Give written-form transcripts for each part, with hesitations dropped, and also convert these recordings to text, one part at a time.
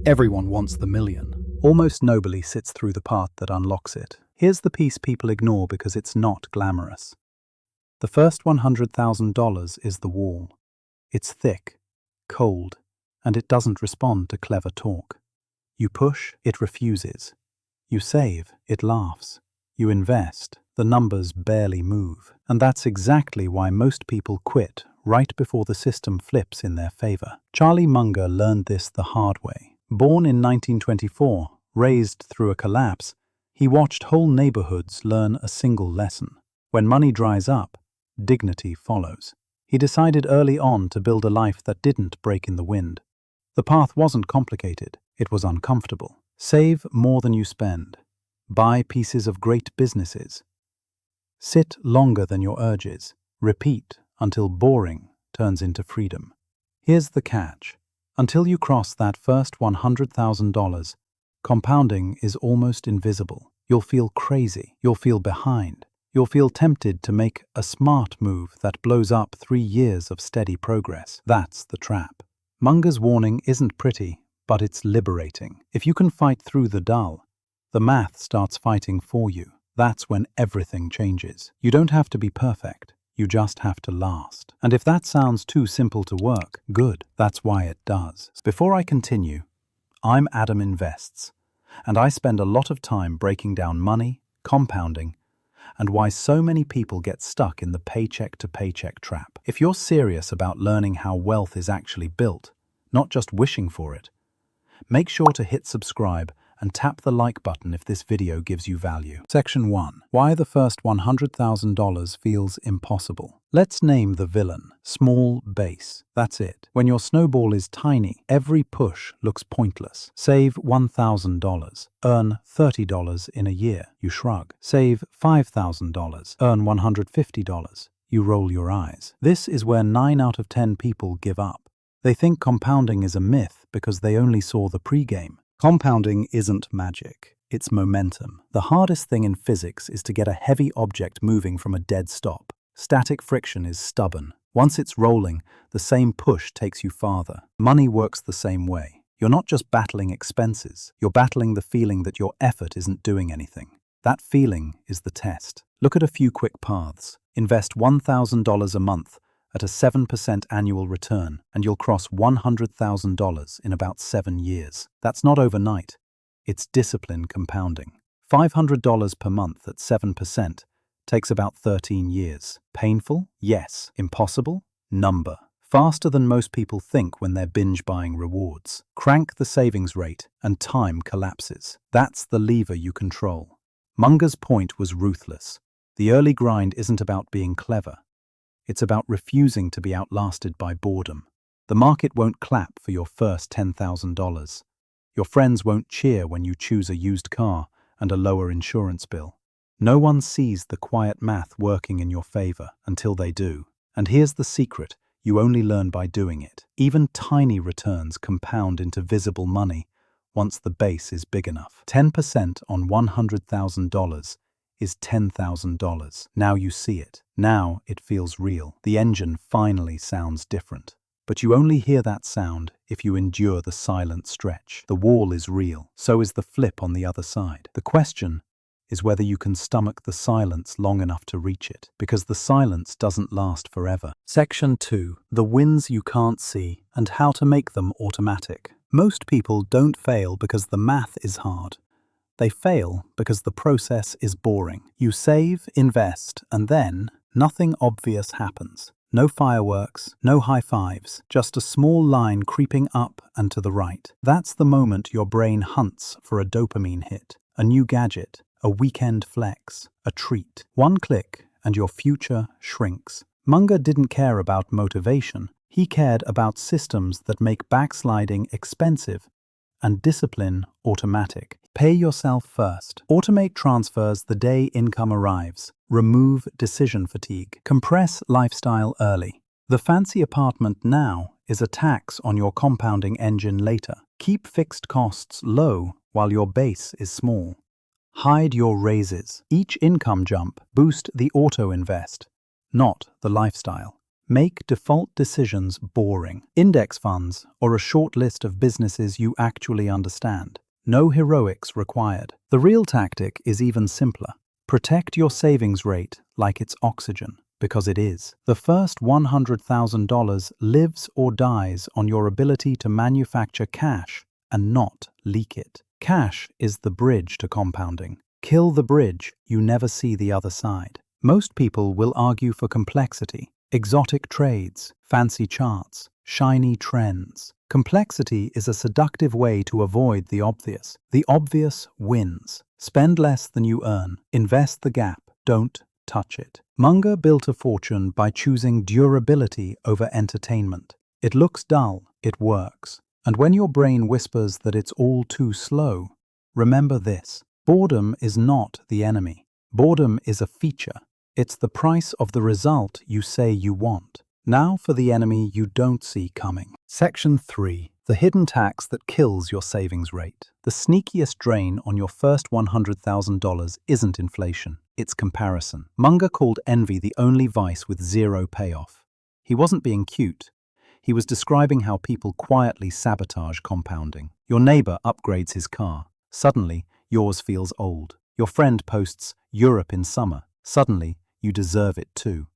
Everyone wants the million. Almost nobody sits through the path that unlocks it. Here's the piece people ignore because it's not glamorous. The first $100,000 is the wall. It's thick, cold, and it doesn't respond to clever talk. You push, it refuses. You save, it laughs. You invest, the numbers barely move. And that's exactly why most people quit right before the system flips in their favor. Charlie Munger learned this the hard way. Born in 1924, raised through a collapse, he watched whole neighborhoods learn a single lesson. When money dries up, dignity follows. He decided early on to build a life that didn't break in the wind. The path wasn't complicated, it was uncomfortable. Save more than you spend. Buy pieces of great businesses. Sit longer than your urges. Repeat until boring turns into freedom. Here's the catch. Until you cross that first $100,000, compounding is almost invisible. You'll feel crazy. You'll feel behind. You'll feel tempted to make a smart move that blows up 3 years of steady progress. That's the trap. Munger's warning isn't pretty, but it's liberating. If you can fight through the dull, the math starts fighting for you. That's when everything changes. You don't have to be perfect. You just have to last. And if that sounds too simple to work, good. That's why it does. Before I continue, I'm Adam Invests, and I spend a lot of time breaking down money, compounding, and why so many people get stuck in the paycheck-to-paycheck trap. If you're serious about learning how wealth is actually built, not just wishing for it, make sure to hit subscribe and tap the like button if this video gives you value. Section 1. Why the first $100,000 feels impossible. Let's name the villain. Small base. That's it. When your snowball is tiny, every push looks pointless. Save $1,000. Earn $30 in a year. You shrug. Save $5,000. Earn $150. You roll your eyes. This is where 9 out of 10 people give up. They think compounding is a myth because they only saw the pregame. Compounding isn't magic, it's momentum. The hardest thing in physics is to get a heavy object moving from a dead stop. Static friction is stubborn. Once it's rolling, the same push takes you farther. Money works the same way. You're not just battling expenses, you're battling the feeling that your effort isn't doing anything. That feeling is the test. Look at a few quick paths. Invest $1,000 a month at a 7% annual return, and you'll cross $100,000 in about 7 years. That's not overnight. It's discipline compounding. $500 per month at 7% takes about 13 years. Painful? Yes. Impossible? Number. Faster than most people think when they're binge buying rewards. Crank the savings rate and time collapses. That's the lever you control. Munger's point was ruthless. The early grind isn't about being clever. It's about refusing to be outlasted by boredom. The market won't clap for your first $10,000. Your friends won't cheer when you choose a used car and a lower insurance bill. No one sees the quiet math working in your favor until they do. And here's the secret, you only learn by doing it. Even tiny returns compound into visible money once the base is big enough. 10% on $100,000 is $10,000. Now you see it. Now it feels real. The engine finally sounds different. But you only hear that sound if you endure the silent stretch. The wall is real. So is the flip on the other side. The question is whether you can stomach the silence long enough to reach it, because the silence doesn't last forever. Section 2. The wins you can't see and how to make them automatic. Most people don't fail because the math is hard. They fail because the process is boring. You save, invest, and then nothing obvious happens. No fireworks, no high fives, just a small line creeping up and to the right. That's the moment your brain hunts for a dopamine hit, a new gadget, a weekend flex, a treat. One click and your future shrinks. Munger didn't care about motivation. He cared about systems that make backsliding expensive and discipline automatic. Pay yourself first. Automate transfers the day income arrives. Remove decision fatigue. Compress lifestyle early. The fancy apartment now is a tax on your compounding engine later. Keep fixed costs low while your base is small. Hide your raises. Each income jump boost the auto invest, not the lifestyle. Make default decisions boring. Index funds, or a short list of businesses you actually understand. No heroics required. The real tactic is even simpler. Protect your savings rate like it's oxygen, because it is. The first $100,000 lives or dies on your ability to manufacture cash and not leak it. Cash is the bridge to compounding. Kill the bridge, you never see the other side. Most people will argue for complexity, exotic trades, fancy charts, shiny trends. Complexity is a seductive way to avoid the obvious. The obvious wins. Spend less than you earn. Invest the gap. Don't touch it. Munger built a fortune by choosing durability over entertainment. It looks dull, it works. And when your brain whispers that it's all too slow, remember this: boredom is not the enemy. Boredom is a feature. It's the price of the result you say you want. Now for the enemy you don't see coming. Section 3. The hidden tax that kills your savings rate. The sneakiest drain on your first $100,000 isn't inflation, it's comparison. Munger called envy the only vice with zero payoff. He wasn't being cute. He was describing how people quietly sabotage compounding. Your neighbor upgrades his car. Suddenly, yours feels old. Your friend posts Europe in summer. Suddenly, you deserve it too.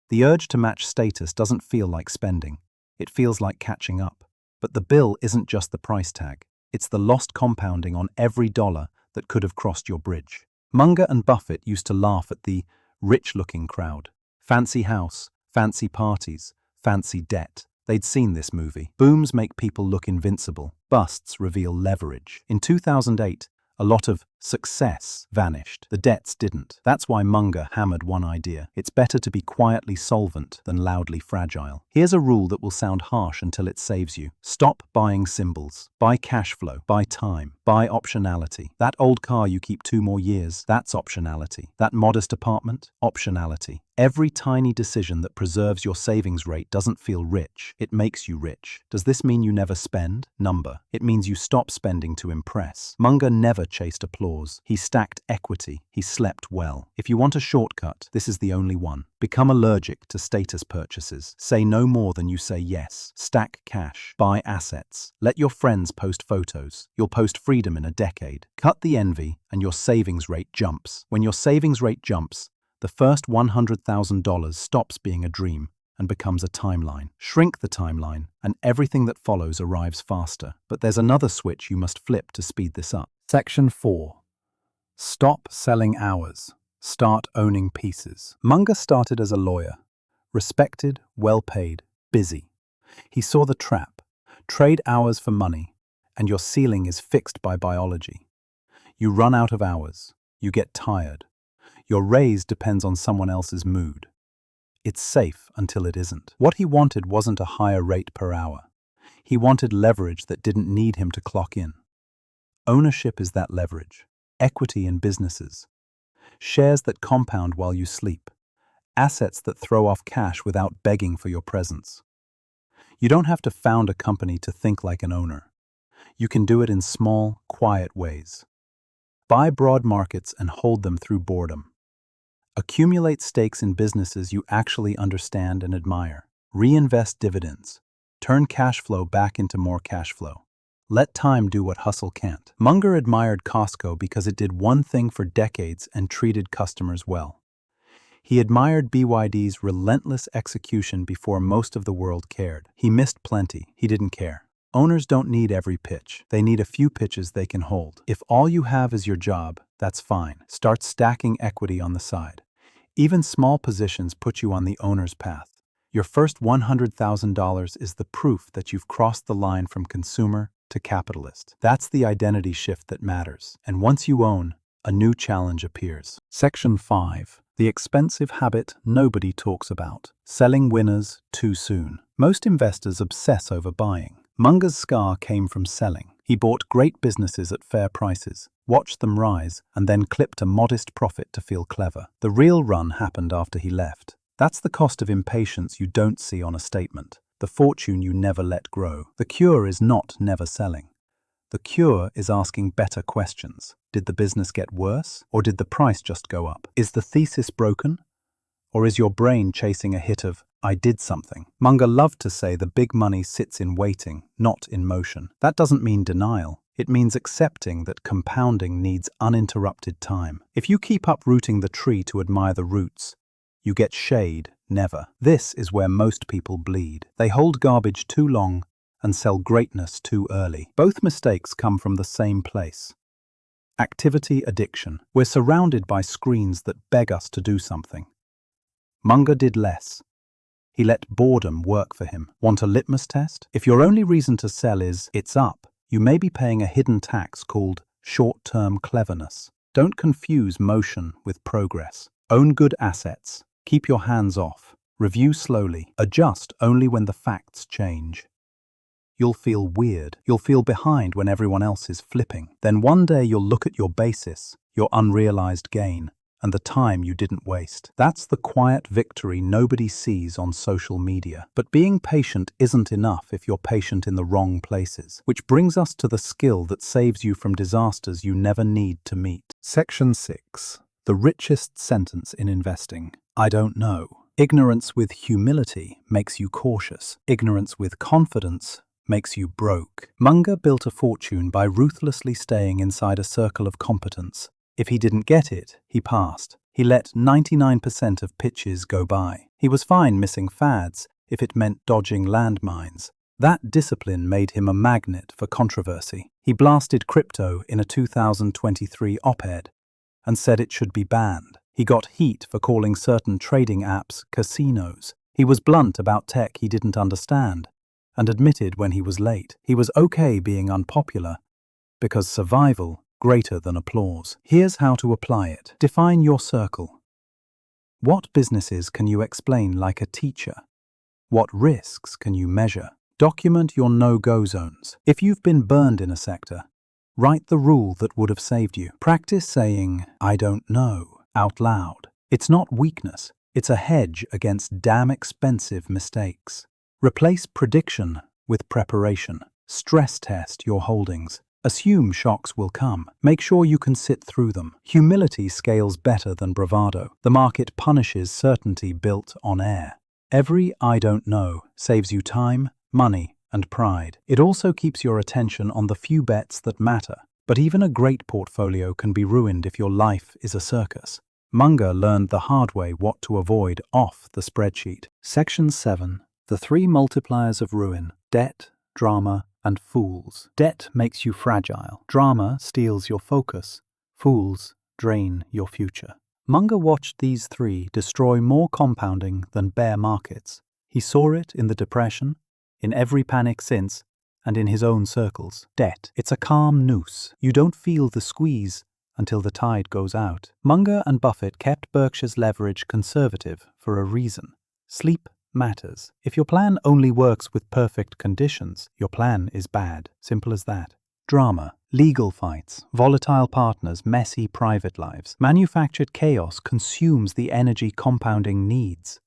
The urge to match status doesn't feel like spending. It feels like catching up. But the bill isn't just the price tag. It's the lost compounding on every dollar that could have crossed your bridge. Munger and Buffett used to laugh at the rich-looking crowd. Fancy house, fancy parties, fancy debt. They'd seen this movie. Booms make people look invincible. Busts reveal leverage. In 2008, a lot of success vanished. The debts didn't. That's why Munger hammered one idea. It's better to be quietly solvent than loudly fragile. Here's a rule that will sound harsh until it saves you. Stop buying symbols. Buy cash flow. Buy time. Buy optionality. That old car you keep 2 more years, that's optionality. That modest apartment, optionality. Every tiny decision that preserves your savings rate doesn't feel rich. It makes you rich. Does this mean you never spend? Number. It means you stop spending to impress. Munger never chased applause. He stacked equity. He slept well. If you want a shortcut, this is the only one. Become allergic to status purchases. Say no more than you say yes. Stack cash. Buy assets. Let your friends post photos. You'll post freedom in a decade. Cut the envy and your savings rate jumps. When your savings rate jumps, the first $100,000 stops being a dream and becomes a timeline. Shrink the timeline, and everything that follows arrives faster. But there's another switch you must flip to speed this up. Section 4. Stop selling hours. Start owning pieces. Munger started as a lawyer. Respected, well-paid, busy. He saw the trap. Trade hours for money, and your ceiling is fixed by biology. You run out of hours. You get tired. Your raise depends on someone else's mood. It's safe until it isn't. What he wanted wasn't a higher rate per hour. He wanted leverage that didn't need him to clock in. Ownership is that leverage. Equity in businesses. Shares that compound while you sleep. Assets that throw off cash without begging for your presence. You don't have to found a company to think like an owner. You can do it in small, quiet ways. Buy broad markets and hold them through boredom. Accumulate stakes in businesses you actually understand and admire. Reinvest dividends. Turn cash flow back into more cash flow. Let time do what hustle can't. Munger admired Costco because it did one thing for decades and treated customers well. He admired BYD's relentless execution before most of the world cared. He missed plenty. He didn't care. Owners don't need every pitch. They need a few pitches they can hold. If all you have is your job, that's fine. Start stacking equity on the side. Even small positions put you on the owner's path. Your first $100,000 is the proof that you've crossed the line from consumer to capitalist. That's the identity shift that matters. And once you own, a new challenge appears. Section 5. The expensive habit nobody talks about. Selling winners too soon. Most investors obsess over buying. Munger's scar came from selling. He bought great businesses at fair prices, watched them rise, and then clipped a modest profit to feel clever. The real run happened after he left. That's the cost of impatience you don't see on a statement. The fortune you never let grow. The cure is not never selling. The cure is asking better questions. Did the business get worse, or did the price just go up? Is the thesis broken, or is your brain chasing a hit of I did something. Munger loved to say the big money sits in waiting, not in motion. That doesn't mean denial. It means accepting that compounding needs uninterrupted time. If you keep uprooting the tree to admire the roots, you get shade, never. This is where most people bleed. They hold garbage too long and sell greatness too early. Both mistakes come from the same place. Activity addiction. We're surrounded by screens that beg us to do something. Munger did less. He let boredom work for him. Want a litmus test? If your only reason to sell is, it's up, you may be paying a hidden tax called short-term cleverness. Don't confuse motion with progress. Own good assets. Keep your hands off. Review slowly. Adjust only when the facts change. You'll feel weird. You'll feel behind when everyone else is flipping. Then one day you'll look at your basis, your unrealized gain, and the time you didn't waste. That's the quiet victory nobody sees on social media. But being patient isn't enough if you're patient in the wrong places, which brings us to the skill that saves you from disasters you never need to meet. Section 6. The richest sentence in investing. I don't know. Ignorance with humility makes you cautious. Ignorance with confidence makes you broke. Munger built a fortune by ruthlessly staying inside a circle of competence. If he didn't get it, he passed. He let 99% of pitches go by. He was fine missing fads if it meant dodging landmines. That discipline made him a magnet for controversy. He blasted crypto in a 2023 op-ed and said it should be banned. He got heat for calling certain trading apps casinos. He was blunt about tech he didn't understand and admitted when he was late. He was okay being unpopular because survival greater than applause. Here's how to apply it. Define your circle. What businesses can you explain like a teacher? What risks can you measure? Document your no-go zones. If you've been burned in a sector, write the rule that would have saved you. Practice saying, I don't know, out loud. It's not weakness. It's a hedge against damn expensive mistakes. Replace prediction with preparation. Stress test your holdings. Assume shocks will come. Make sure you can sit through them. Humility scales better than bravado. The market punishes certainty built on air. Every I don't know saves you time, money, and pride. It also keeps your attention on the few bets that matter. But even a great portfolio can be ruined if your life is a circus. Munger learned the hard way what to avoid off the spreadsheet. Section 7. The 3 multipliers of ruin. Debt, drama, and fools. Debt makes you fragile. Drama steals your focus. Fools drain your future. Munger watched these 3 destroy more compounding than bear markets. He saw it in the Depression, in every panic since, and in his own circles. Debt. It's a calm noose. You don't feel the squeeze until the tide goes out. Munger and Buffett kept Berkshire's leverage conservative for a reason. Sleep matters. If your plan only works with perfect conditions, your plan is bad. Simple as that. Drama, legal fights, volatile partners, messy private lives. Manufactured chaos consumes the energy compounding needs.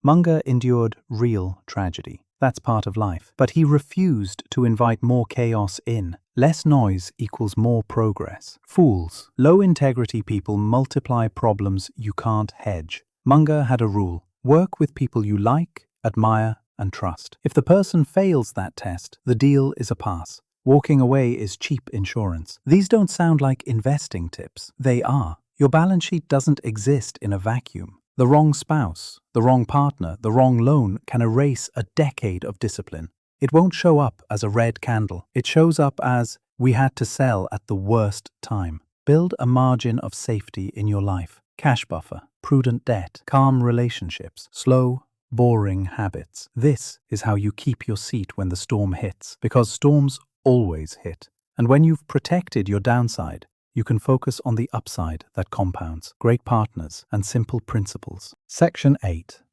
Munger endured real tragedy. That's part of life. But he refused to invite more chaos in. Less noise equals more progress. Fools, low-integrity people multiply problems you can't hedge. Munger had a rule. Work with people you like, admire, and trust. If the person fails that test, the deal is a pass. Walking away is cheap insurance. These don't sound like investing tips. They are. Your balance sheet doesn't exist in a vacuum. The wrong spouse, the wrong partner, the wrong loan can erase a decade of discipline. It won't show up as a red candle. It shows up as, we had to sell at the worst time. Build a margin of safety in your life. Cash buffer, prudent debt, calm relationships, slow, boring habits. This is how you keep your seat when the storm hits, because storms always hit. And when you've protected your downside, you can focus on the upside that compounds. Great partners and simple principles. Section 8.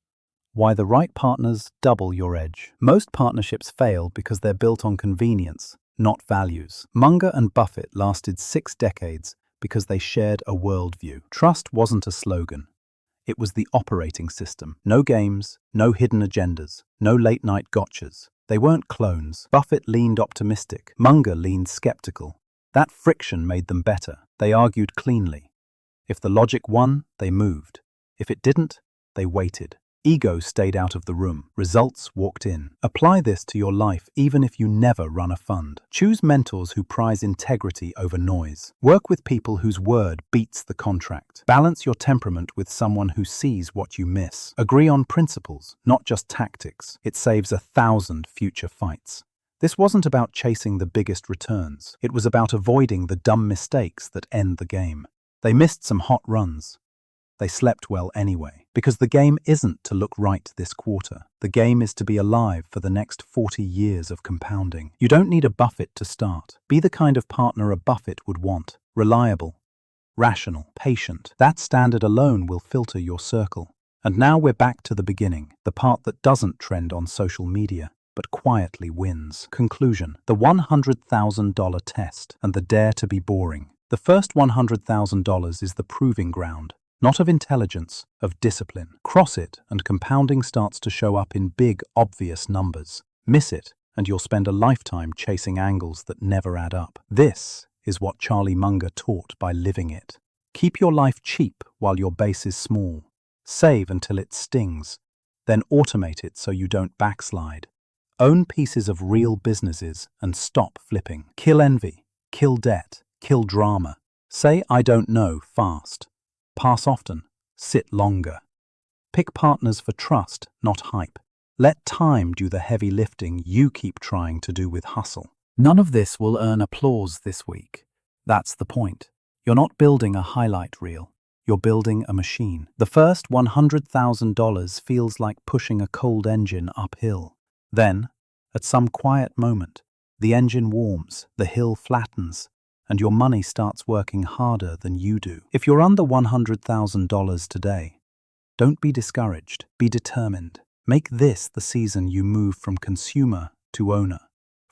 Why the right partners double your edge. Most partnerships fail because they're built on convenience, not values. Munger and Buffett lasted 6 decades because they shared a worldview. Trust wasn't a slogan. It was the operating system. No games, no hidden agendas, no late-night gotchas. They weren't clones. Buffett leaned optimistic. Munger leaned skeptical. That friction made them better. They argued cleanly. If the logic won, they moved. If it didn't, they waited. Ego stayed out of the room. Results walked in. Apply this to your life even if you never run a fund. Choose mentors who prize integrity over noise. Work with people whose word beats the contract. Balance your temperament with someone who sees what you miss. Agree on principles, not just tactics. It saves 1,000 future fights. This wasn't about chasing the biggest returns. It was about avoiding the dumb mistakes that end the game. They missed some hot runs. They slept well anyway, because the game isn't to look right this quarter. The game is to be alive for the next 40 years of compounding. You don't need a Buffett to start. Be the kind of partner a Buffett would want. Reliable, rational, patient. That standard alone will filter your circle. And now we're back to the beginning, the part that doesn't trend on social media, but quietly wins. Conclusion: the $100,000 test and the dare to be boring. The first $100,000 is the proving ground. Not of intelligence, of discipline. Cross it, and compounding starts to show up in big, obvious numbers. Miss it, and you'll spend a lifetime chasing angles that never add up. This is what Charlie Munger taught by living it. Keep your life cheap while your base is small. Save until it stings. Then automate it so you don't backslide. Own pieces of real businesses and stop flipping. Kill envy, kill debt, kill drama. Say "I don't know" fast. Pass often, sit longer. Pick partners for trust, not hype. Let time do the heavy lifting you keep trying to do with hustle. None of this will earn applause this week. That's the point. You're not building a highlight reel. You're building a machine. The first $100,000 feels like pushing a cold engine uphill. Then, at some quiet moment, the engine warms, the hill flattens, and your money starts working harder than you do. If you're under $100,000 today, don't be discouraged, be determined. Make this the season you move from consumer to owner,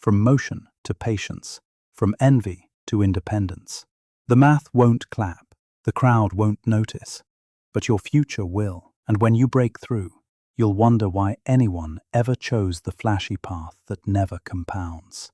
from motion to patience, from envy to independence. The math won't clap, the crowd won't notice, but your future will. And when you break through, you'll wonder why anyone ever chose the flashy path that never compounds.